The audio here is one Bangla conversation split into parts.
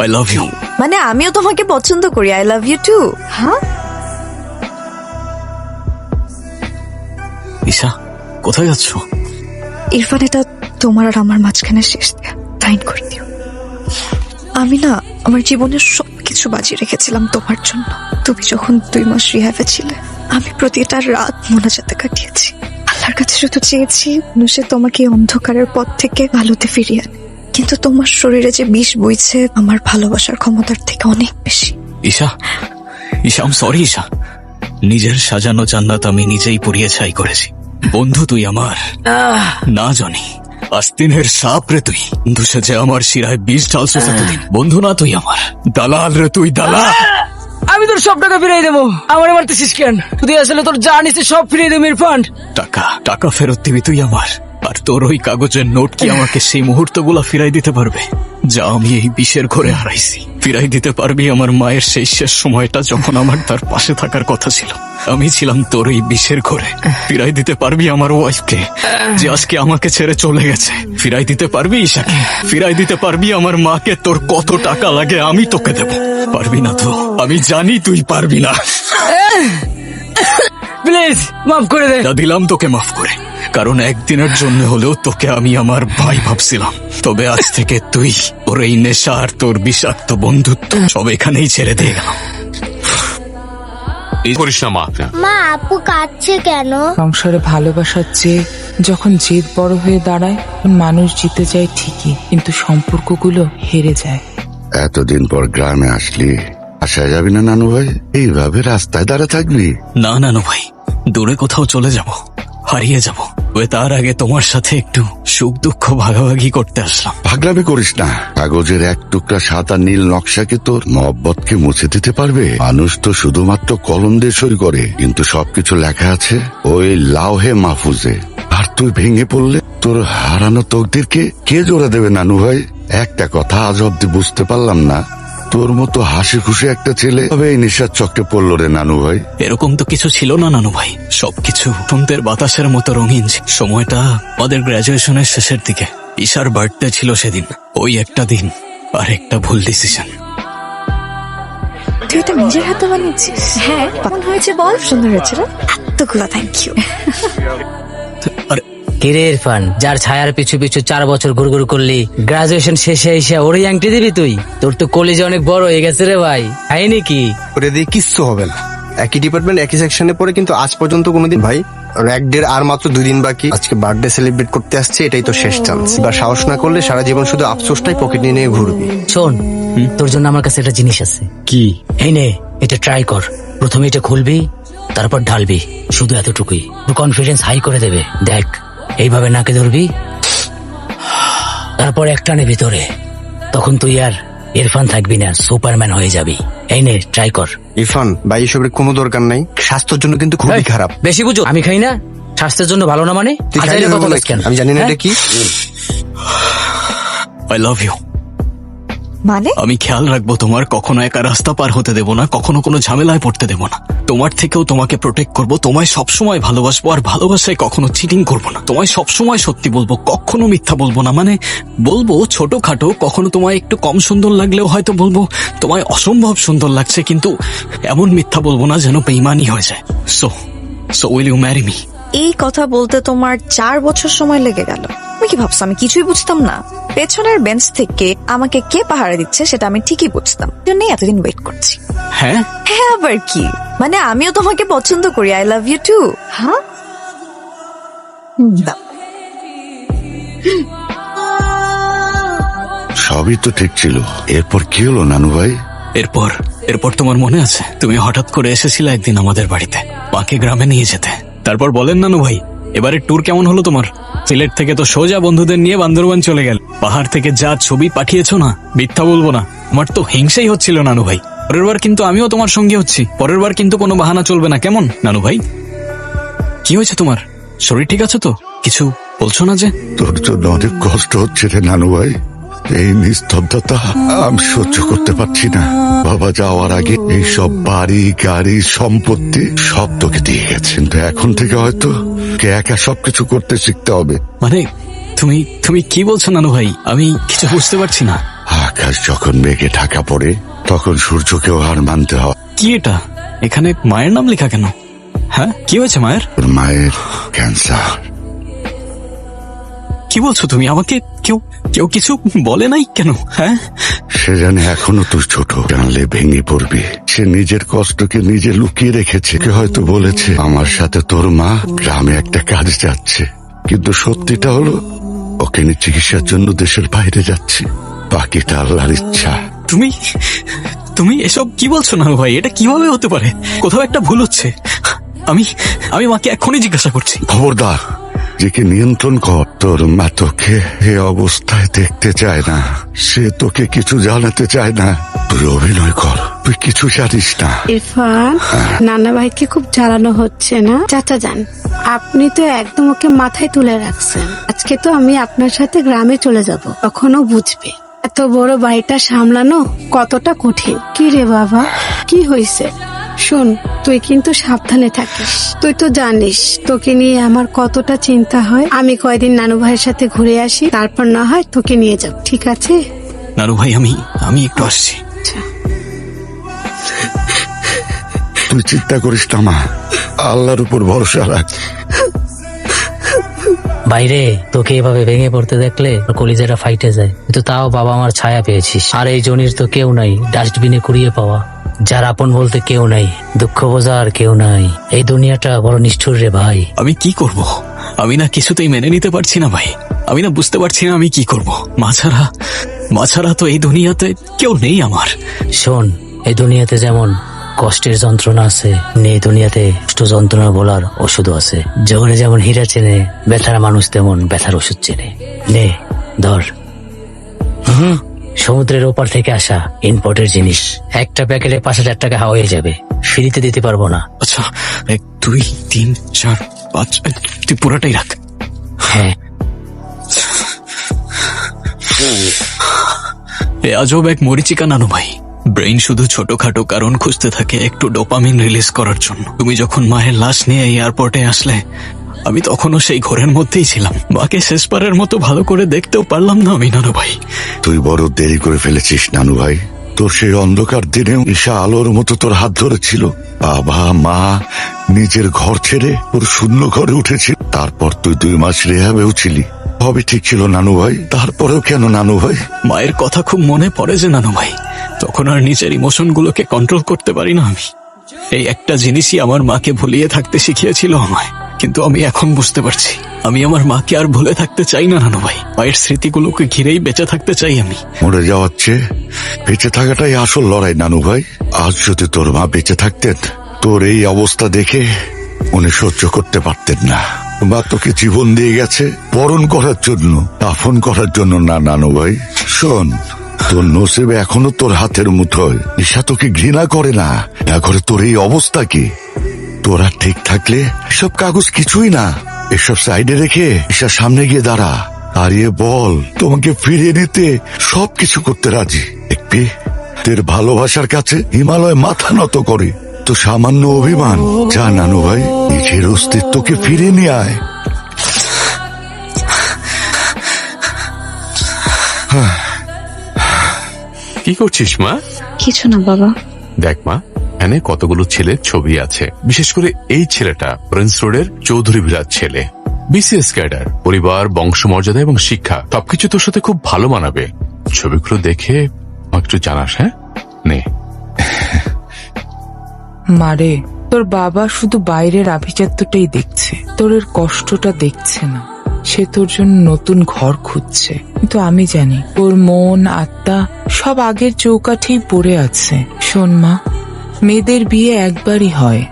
I love you. মানে আমিও তোমাকে পছন্দ করি। I love you too. হ্যাঁ, ঈশা কোথায় যাচ্ছ? ইরফান, এটা তোমার আর আমার মাঝখানে শেষ দেয়া, সাইন করে দিও। আমি না আমার জীবনের সবকিছু বাজি রেখেছিলাম তোমার জন্য। তুমি যখন 2 মাস রিহ্যাবে ছিলে, আমি প্রতিটা রাত মোনাজাতে কাটিয়েছি। আল্লাহর কাছে শুধু চেয়েছি সে তোমাকে এই অন্ধকারের পথ থেকে আলোতে ফিরিয়ে আনে। কিন্তু তোমার শরীরে যে বিষ বইছে আমার ভালোবাসার ক্ষমতার থেকে অনেক বেশি। ঈশা, ঈশা আম সরি ঈশা। নিজের সাজানো জান্নাত আমি নিজেই পুড়িয়ে ছাই করেছি। বন্ধু তুই আমার না জানি আস্তিনের সাপ রে তুই। বন্ধু সেজে আমার শিরায় বিষ ঢালছিস এতদিন। বন্ধু না তুই আমার দালাল রে তুই, দালাল। আমি তোর সব টাকা ফিরিয়ে দেবো। আমার মারতেছিস কেন? তুই আসলে তোর যা নিছে সব ফিরিয়ে দেবো ইরফান। টাকা টাকা ফেরত দিবি তুই আমার, আর তোর ওই কাগজের নোট কি আমাকে সেই মুহূর্তগুলো ফিরাই দিতে পারবে যা আমি এই বিষের ঘরে হারাইছি? ফিরাই দিতে পারবি আমার মায়ের সেই শেষ সময়টা যখন আমার তার পাশে থাকার কথা ছিল? আমি ছিলাম তোর এই বিষের ঘরে। ফিরাই দিতে পারবি আমার ওয়াইফকে যে আজকে আমাকে ছেড়ে চলে গেছে? ফিরাই দিতে পারবি ঈশাকে? ফিরাই দিতে পারবি আমার মাকে? তোর কত টাকা লাগে আমি তোকে দেব। পারবি না তো আমি জানি তুই পারবি না। প্লিজ মাফ করে দে। দিলাম তোকে মাফ করে, কারণ একদিনের জন্য হলেও তোকে আমি আমার ভাই ভাবছিলাম। তবে আজ থেকে তুই তোর এই নেশা আর তোর বিষাক্ত বন্ধুত্ব সব এখানেই ছেড়ে দিয়ে গেলাম। করিস না মা। মা, আপু কাঁদছে কেন? সংসারে ভালোবাসার চেয়ে যখন জেদ বড় হয়ে দাঁড়ায় তখন মানুষ জিতে যায় ঠিকই, কিন্তু সম্পর্কগুলো হেরে যায়। এতদিন পর গ্রামে আসলি, আসা যাবি না নানু ভাই? এইভাবে রাস্তায় দাঁড়া থাকবি? না নানু ভাই, দূরে কোথাও চলে যাব, হারিয়ে যাব। ওই তার আগে তোমার সাথে একটু সুখ দুঃখ ভাগাভাগি করতে আসলাম। পাগলামি করিস না। কাগজের এক টুকরা সাদা নীল নকশাকে তোর মহব্বতকে মুছে দিতে পারবে? মানুষ তো শুধুমাত্র কলম দিয়ে সই করে, কিন্তু সবকিছু লেখা আছে ওই লাউহে মাহফুজে। আর তুই ভেঙে পড়লে তোর হারানো তকদিরকে কে জোড়া দেবে নানু ভাই? একটা কথা আজ অব্দি বুঝতে পারলাম না, তোর মতো হাসি খুশি একটা ছেলে তবে এই নেশার চক্রে পড়লো রে নানু ভাই। এরকম তো কিছু ছিল না নানু ভাই, সবকিছু বসন্তের বাতাসের মতো রঙিন ছিল। সময়টা আমাদের গ্রাজুয়েশনের শেষের দিকে। ঈশার বার্থডে ছিল সেদিন। ওই একটা দিন আর একটা ভুল ডিসিশন। তুই এটা নিজের হাতে বানিয়েছিস? হ্যাঁ। কেমন হয়েছে বল? সুন্দর হয়েছে না? এতগুলো থ্যাংক ইউ। আরে কিরে ইরফান, যার ছায়ার পিছু পিছু 4 বছর ঘুরঘুর করলি, গ্রাজুয়েশন শেষে এসে ওরই আংটি দিবি তুই? তোর তো কলেজে অনেক বড় হয়ে গেছে রে ভাই। তাই নাকি? ওরে দিয়ে কিচ্ছু হবে না। একই ডিপার্টমেন্ট একই সেকশনে পড়ে, কিন্তু আজ পর্যন্ত কোনোদিন ভাই এক দেড় আর মাত্র 2 দিন বাকি। আজকে বার্থডে সেলিব্রেট করতে আসছে, এটাই তো শেষ চান্স। বা সাহস না করলে সারা জীবন শুধু আফসোসটাই পকেট নিয়ে নিয়ে ঘুরবি। শোন, তোর জন্য আমার কাছে একটা জিনিস আছে। কি? এই নে, এটা ট্রাই কর। প্রথমে এটা খুলবি, তারপর ঢালবি। শুধু এতটুকুই, কনফিডেন্স হাই করে দেবে। দেখ, এইভাবে নাকে ধরবি, তারপর একটানে ভিতরে। তখন তুই আর ইরফান থাকবি না, সুপারম্যান হয়ে যাবি। এই নে, ট্রাই কর। ইরফান ভাই, এসবের কোনো দরকার নাই। স্বাস্থ্যের জন্য কিন্তু খুবই এই, খারাপ। বেশি বুঝো। আমি খাই না, স্বাস্থ্যের জন্য ভালো না মানে? তুই খাইলে আজাইরা হবে কথা নাকি? বলিস কেন? আমি জানি না হ্যাঁ? এটা কি। I love you. মানে আমি খেয়াল রাখবো তোমার, কখনো একা রাস্তা পার হতে দেবো না, কখনো কোনো ঝামেলায় পড়তে দেবো না। তোমার থেকেও তোমাকে প্রোটেক্ট করবো, তোমায় সবসময় ভালোবাসবো, আর ভালোবাসায় কখনো চিটিং করবো না। তোমায় সবসময় সত্যি বলবো, কখনো মিথ্যা বলবো না। মানে বলবো ছোটখাটো, কখনো তোমায় একটু কম সুন্দর লাগলেও হয়তো বলবো তোমায় অসম্ভব সুন্দর লাগছে, কিন্তু এমন মিথ্যা বলবো না যেন বেঈমানি হয়ে যায়। So will you marry me? এই কথা বলতে তোমার 4 বছর সময় লেগে গেল। আমি কি ভাবছো আমি কিছুই বুঝতাম না? পেছনের বেঞ্চ থেকে আমাকে কে পাহারা দিচ্ছে সেটা আমি ঠিকই বুঝতাম, জন্যই এতদিন ওয়েট করছি। হ্যাঁ হ্যাঁ, আবার কি? মানে আমিও তোমাকে পছন্দ করি। I love you too. হ্যাঁ, দাও। সবই তো ঠিক ছিল, এরপর কি হলো নানু ভাই? এরপর তোমার মনে আছে তুমি হঠাৎ করে এসেছিলে একদিন আমাদের বাড়িতে, মাকে গ্রামে নিয়ে যেতে। তারপর বলেন নানু ভাই, এবারে ট্যুর কেমন হলো তোমার? সিলেট থেকে তো সোজা বন্ধুদের নিয়ে বান্দরবান চলে গেল। পাহাড় থেকে যা ছবি পাঠিয়েছো না, মিথ্যা বলবো না, আমার তো হিংসেই হচ্ছিল নানু ভাই। পরের বার কিন্তু আমিও তোমার সঙ্গে হচ্ছি। পরের বার কিন্তু কোনো বাহানা চলবে না, কেমন নানু ভাই? কি হয়েছে তোমার? শরীর ঠিক আছে তো? কিছু বলছো না যে? তোর জন্য অনেক কষ্ট হচ্ছে রে নানু ভাই। এই নিস্তব্ধতা আমি সহ্য করতে পারছি না। বাবা যাওয়ার আগে এই সব বাড়ি গাড়ি সম্পত্তি সব তোকে দিয়ে গেছে, কিন্তু এখন থেকে হয়তো কে একা সবকিছু করতে শিখতে হবে। মানে তুমি কি বলছো নানু ভাই? আমি কিছু বুঝতে পারছি না। আকাশ যখন মেঘে ঢাকা পড়ে তখন সূর্যকেও হার মানতে হয়। কি এটা? এখানে মায়ের নাম লেখা কেন? হ্যাঁ, কি হয়েছে মায়ের? তোর মায়ের ক্যান্সার। কি বলছো তুমি? আমাকে কেউ কেউ কিছু বলে নাই কেন? হ্যাঁ, সে জানে এখনো তুই ছোট, জানলে ভেঙে পড়বি। সে নিজের কষ্টকে নিজে লুকিয়ে রেখেছে। কে হয়তো বলেছে আমার সাথে তোর মা গ্রামে একটা কাজ যাচ্ছে, কিন্তু সত্যিটা হলো ওকে নিয়ে চিকিৎসার জন্য দেশের বাইরে যাচ্ছে। বাকিটা আল্লাহর ইচ্ছা। তুমি তুমি এসব কি বলছো নানু ভাই? এটা কিভাবে হতে পারে? কোথাও একটা ভুল হচ্ছে। আমি আমি মাকে এখনই জিজ্ঞাসা করছি। খবরদার, নিজেকে নিয়ন্ত্রণ কর। তোর মা তোকে এ অবস্থায় দেখতে চায় না, সে তোকে কিছু জানাতে চায় না। তুই অভিনয় কর, তুই কিছু জানিস না। ইরফান, নানা ভাইকে খুব জ্বালানো হচ্ছে না? চাচা যান, আপনি তো একদম ওকে মাথায় তুলে রাখছেন। আজকে তো আমি আপনার সাথে গ্রামে চলে যাব, তখনও বুঝবে এত বড় বাড়িটা সামলানো কতটা কঠিন। কি রে বাবা, কি হয়েছে? শোন, তুই কিন্তু সাবধানে থাকিস। তুই তো জানিস তোকে নিয়ে আমার কতটা চিন্তা হয়। আমি কয়দিন নানু ভাইয়ের সাথে ঘুরে আসি, তারপর না হয় তোকে নিয়ে যাব, ঠিক আছে? নানু ভাই, আমি একটু আসছি। তুই চিন্তা করিস না মা, আল্লাহর উপর ভরসা রাখ। বাইরে তোকে এভাবে ভেঙে পড়তে দেখলে কলিজাটা ফাইটে যায়, কিন্তু তাও বাবা আমার ছায়া পেয়েছিস। আর এই জনির তো কেউ নাই, ডাস্টবিনে কুড়িয়ে পাওয়া। যার আপন বলতে কেউ নাই, দুঃখ বোঝার কেউ নাই। এই দুনিয়াটা বড় নিষ্ঠুর রে ভাই। আমি কি করব? আমি না কিছুতেই মেনে নিতে পারছি না ভাই। আমি না বুঝতে পারছি না আমি কি করব। মা ছাড়া তো এই দুনিয়াতে কেউ নেই আমার। শোন, এই দুনিয়াতে যেমন কষ্টের যন্ত্রণা আছে, এই দুনিয়াতে কষ্ট যন্ত্রণা বলার ওষুধও আছে। জগনে যেমন হীরা চেনে, ব্যথার মানুষ তেমন ব্যথার ওষুধ চেনে। নে ধর। সমুদ্রের ওপার থেকে আসা ইম্পোর্টের জিনিস। একটা প্যাকেটে 5,000 টাকা হয়ে যাবে, ফ্রিতে দিতে পারবো না। আচ্ছা, 1 2 3 4 5, তুই পুরাটাই রাখ। হ্যাঁ, এ আজব এক মরিচিকা নানু ভাই। ব্রেইন শুধু ছোটখাটো কারণ খুঁজতে থাকে একটু ডোপামিন রিলিজ করার জন্য। তুমি যখন মায়ের লাশ নিয়ে এয়ারপোর্টে আসলে, আমি তখনও সেই ঘোরের মধ্যেই ছিলাম। মাকে শেষবারের মতো ভালো করে দেখতেও পারলাম না আমি নানু ভাই। তুই বড় দেরি করে ফেলেছিস নানু ভাই। তোর সেই অন্ধকার দিনেও ঈশা আলোর মতো তোর হাত ধরেছিল। বাবা মা নিজের ঘর ছেড়ে ওর শূন্য ঘরে উঠেছিল। তারপর তুই 2 মাস রেহাবেও ছিলি। হবে ঠিক ছিল নানু ভাই, তারপরেও কেন নানু ভাই? মায়ের কথা খুব মনে পড়ে যে নানু ভাই। তখন আর নিজের ইমোশনগুলোকে কন্ট্রোল করতে পারি না আমি। এই একটা জিনিসই আমার মাকে ভুলিয়ে থাকতে শিখিয়েছিল আমায়। কিন্তু আমি এখন বুঝতে পারছি, আমি আমার মাকে আর ভুলে থাকতে চাই না নানু ভাই। মায়ের স্মৃতিগুলোকে ঘিরেই বেঁচে থাকতে চাই আমি। মরে যাওয়ার চেয়ে বেঁচে থাকাটাই আসল লড়াই নানু ভাই। আজ যদি তোর মা বেঁচে থাকতেন, তোর এই অবস্থা দেখে উনি সহ্য করতে পারতেন না। মা তোকে জীবন দিয়ে গেছে বরণ করার জন্য, দাফন করার জন্য না নানু ভাই। শোন, তোর নসিবে এখনো তোর হাতের মুঠোয়। ঈশা তোকে ঘৃণা করে না, না করে তোর এই অবস্থা কি। তোরা ঠিক থাকলে এসব কাগজ কিছুই না। এসব সাইডে রেখে ঈশার সামনে গিয়ে দাঁড়া, দাঁড়িয়ে বল তোমাকে ফিরিয়ে নিতে সবকিছু করতে রাজি। দেখবি তোর ভালোবাসার কাছে হিমালয় মাথা নত করে। তো সামান্য অভিমান, যা নানু ভাই, নিজের অস্তিত্বকে ফিরে নিয়ে আয়। কি করছিস মা? কিছু না বাবা। দেখ মা, এখানে কতগুলো ছেলের ছবি আছে। বিশেষ করে এই ছেলেটা প্রিন্স রোডের চৌধুরী ভিলার ছেলে, বিসিএস ক্যাডার। পরিবার, বংশমর্যাদা এবং শিক্ষা সবকিছু তোর সাথে খুব ভালো মানাবে। ছবিগুলো দেখে আমাকে একটু জানাস। হ্যাঁ, নে। মারে, তোর বাবা শুধু বাইরের আভিজাত্যটাই দেখছে, তোর এর কষ্টটা দেখছে না। সে তোর জন্য নতুন ঘর খুঁজছে, কিন্তু আমি জানি তোর মন আত্মা সব আগের চৌকাঠেই পড়ে আছে। শোন মা, মেয়েদের বিয়ে একবারই হয়।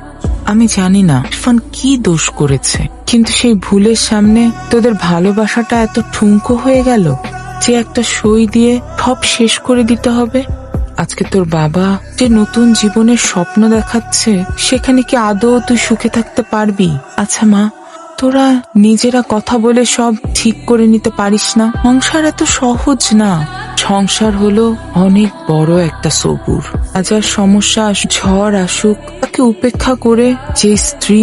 আমি জানি না ইরফান কি দোষ করেছে, কিন্তু সেই ভুলের সামনে তোদের ভালোবাসাটা এত ঠুনকো হয়ে গেল যে একটা সই দিয়ে সব শেষ করে দিতে হবে। আজকে তোর বাবা যে নতুন জীবনের স্বপ্ন দেখাচ্ছে, সেখানে কি আদৌ তুই সুখে থাকতে পারবি? আচ্ছা মা, তোরা নিজেরা কথা বলে সব ঠিক করে নিতে পারিস না? সংসার এত সহজ না। সংসার হলো অনেক বড় একটা সবুর। হাজার সমস্যা ঝড় আসুক, তাকে উপেক্ষা করে যে স্ত্রী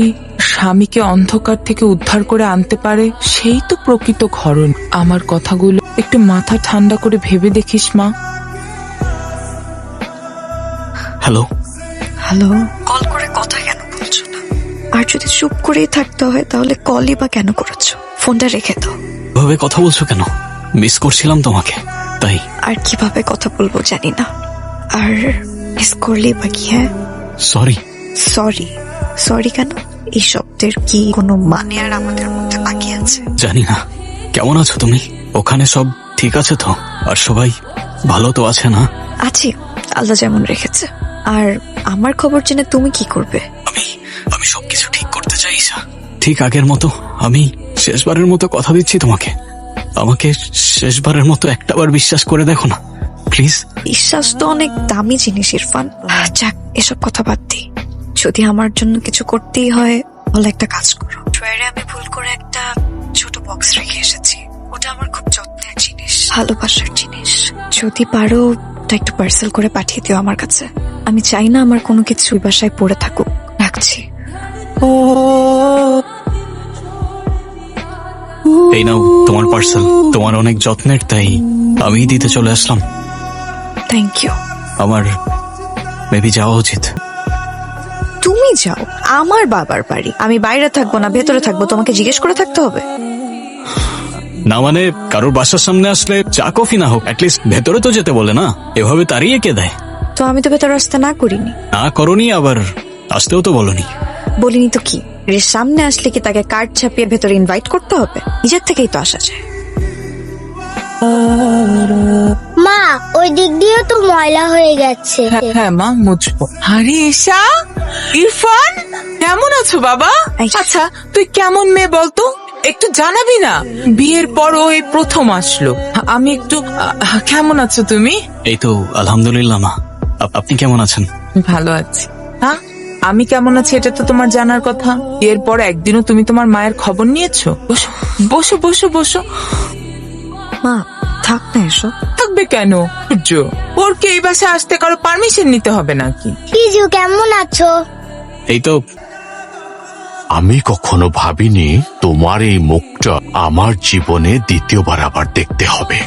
স্বামীকে অন্ধকার থেকে উদ্ধার করে আনতে পারে, সেই তো প্রকৃত ঘরণ। আমার কথাগুলো একটু মাথা ঠান্ডা করে ভেবে দেখিস মা। হ্যালো। হ্যালো, কল করে কথা কেন বলছো না? আর যদি চুপ করেই থাকতে হয় তাহলে কলই বা কেন করেছো? ফোনটা রেখে দাও। ভাবে কথা বলছো কেন? মিস করছিলাম তোমাকে, তাই। আর কিভাবে কথা বলবো জানি না। আর মিস করলেই বা কি? হ্যাঁ, সরি। সরি? সরি কেন? এই শব্দের কি কোনো মানে আর আমাদের মধ্যে বাকি আছে? জানি না। কেমন আছো তুমি? ওখানে সব ঠিক আছে তো? আর সবাই ভালো তো আছে না? আছি, আল্লাহ যেমন রেখেছে। আর আমার খবর জেনে তুমি কি করবে? আমি সবকিছু ঠিক করতে চাই ঈশা। ঠিক আগের মতো। আমি শেষবারের মতো কথা দিচ্ছি তোমাকে। আমাকে শেষবারের মতো একটাবার বিশ্বাস করে দেখো না, প্লিজ। বিশ্বাস তো অনেক দামি জিনিস ইরফান। যাক, এসব কথা বাদ দিই। যদি আমার জন্য কিছু করতেই হয় তাহলে একটা কাজ করো। ড্রয়ারে আমি ভুল করে একটা ছোট বক্স রেখে এসেছি। ওটা আমার খুব যত্নের জিনিস, ভালোবাসার জিনিস। যদি পারো ওটা একটু পার্সেল করে পাঠিয়ে দিও আমার কাছে। আমি চাই না আমার কোনো কিছু বাসায় পড়ে থাকুক। রাখছি। এই নাও তোমার পার্সেল। তোমার অনেক যত্নের, তাই আমি দিতে চলে আসলাম। Thank you. আমার মেবি যাওয়া উচিত। তুমি যাও, আমার বাবার বাড়ি। আমি বাইরে থাকবো না ভেতরে থাকবো, তোমাকে জিজ্ঞেস করে থাকতে হবে? না মানে, কারোর বাসার সামনে আসলে চা কফি না হোক, অ্যাটলিস্ট ভেতরে তো যেতে বলে না। এভাবে তাড়িয়ে কে দেয়? তো আমি তো ভেতরে আসতে না করিনি। না করনি, আবার আসতেও তো বলনি। বলিনি তো কি? এর সামনে আসলে কি তাকে কার্ড ছাপিয়ে ভেতরে ইনভাইট করতে হবে? নিজের থেকেই তো আসা যায়। মা, ওই দিক দিয়ে তো ময়লা হয়ে গেছে। হ্যাঁ মা, মুছবো। আরে ঈশা, ইরফান, কেমন আছো বাবা? এই। আচ্ছা, তুই কেমন মেয়ে বলতো? একটু জানাবি না? বিয়ের পর ও এই প্রথম আসলো। আমি একটু কেমন আছো তুমি? এই তো আলহামদুলিল্লাহ মা। আপনি কেমন আছেন? ভালো আছি। হ্যাঁ, আমি কেমন আছি এটা তো তোমার জানার কথা। বিয়ের পর একদিনও তুমি তোমার মায়ের খবর নিয়েছো? বসো বসো বসো বসো। মা, থাক না এসব। থাকবে কেন? সূর্য, ওর কি এই বাসায় আসতে কারো পারমিশন নিতে হবে নাকি? রিজু, কেমন আছো? এই তো। আমি কখনো ভাবিনি তোমার এই মুখটা আমার জীবনে দ্বিতীয়বার আবার দেখতে হবে।